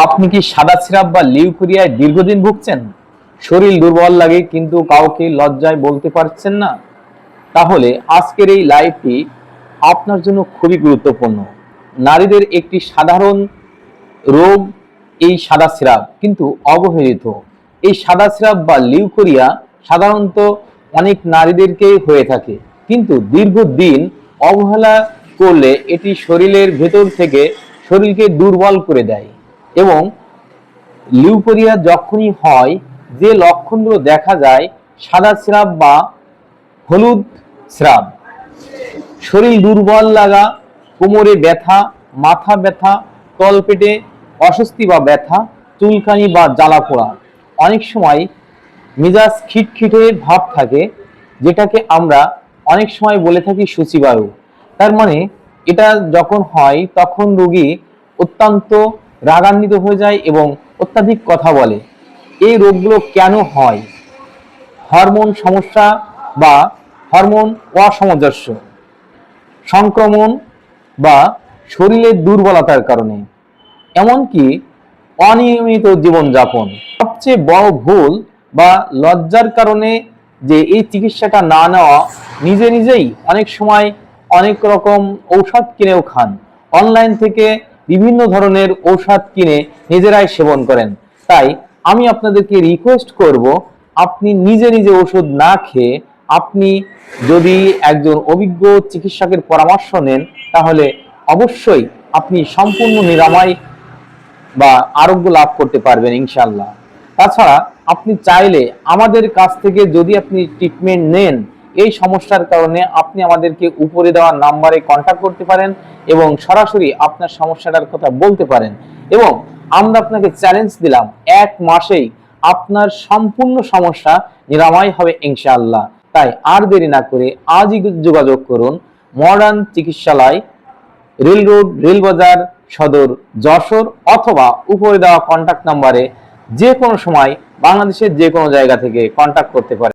আপনি কি সাদা সিরাপ বা লিউকোরিয়ায় দীর্ঘদিন ভুগছেন? শরীর দুর্বল লাগে কিন্তু কাউকে লজ্জায় বলতে পারছেন না? তাহলে আজকের এই লাইভটি আপনার জন্য খুবই গুরুত্বপূর্ণ। নারীদের একটি সাধারণ রোগ এই সাদা সিরাপ, কিন্তু অবহেলিত। এই সাদা সিরাপ বা লিউকোরিয়া সাধারণত অনেক নারীদেরকেই হয়ে থাকে, কিন্তু দীর্ঘদিন অবহেলা করলে এটি শরীরের ভেতর থেকে শরীরকে দুর্বল করে দেয়। এবং লিউকোরিয়া যখনই হয়, যে লক্ষণগুলো দেখা যায়: সাদা স্রাব বা হলুদ স্রাব, শরীর দুর্বল লাগা, কোমরে ব্যথা, মাথা ব্যথা, তলপেটে অস্বস্তি বা ব্যথা, চুলকানি বা জ্বালা পোড়া, অনেক সময় মেজাজ খিটখিটে ভাব থাকে, যেটাকে আমরা অনেক সময় বলে থাকি সূচিবায়ু। তার মানে এটা যখন হয় তখন রোগী অত্যন্ত রাগান্বিত হয়ে যায় এবং অত্যাধিক কথা বলে। এই রোগগুলো কেন হয়? হরমোন সমস্যা বা হরমোন অসামঞ্জস্য, সংক্রমণ বা শরীরের দুর্বলতার কারণে, এমনকি অনিয়মিত জীবনযাপন। সবচেয়ে বড় ভুল বা লজ্জার কারণে যে এই চিকিৎসাটা না নেওয়া, নিজে নিজেই অনেক সময় অনেক রকম ঔষধ কিনেও খান, অনলাইন থেকে বিভিন্ন ধরনের ঔষধ কিনে নিজেরাই সেবন করেন। তাই আমি আপনাদেরকে রিকোয়েস্ট করব, আপনি নিজে নিজে ওষুধ না খেয়ে আপনি যদি একজন অভিজ্ঞ চিকিৎসকের পরামর্শ নেন, তাহলে অবশ্যই আপনি সম্পূর্ণ নিরাময় বা আরোগ্য লাভ করতে পারবেন ইনশাআল্লাহ। তাছাড়া আপনি চাইলে আমাদের কাছ থেকে যদি আপনি ট্রিটমেন্ট নেন, এই সমস্যার কারণে আপনি আমাদেরকে উপরে দেওয়া নাম্বারে কন্ট্যাক্ট করতে পারেন এবং সরাসরি আপনার সমস্যাটার কথা বলতে পারেন। এবং আমরা আপনাকে চ্যালেঞ্জ দিলাম, 1 মাসেই আপনার সম্পূর্ণ সমস্যা নিরাময় হবে ইনশাআল্লাহ। তাই আর দেরি না করে আজই যোগাযোগ করুন মডার্ন চিকিৎসালয়, রেল রোড, রেলবাজার সদর, যশোর, অথবা উপরে দেওয়া কন্ট্যাক্ট নাম্বারে যে কোনো সময় বাংলাদেশের যে কোনো জায়গা থেকে কন্ট্যাক্ট করতে পারেন।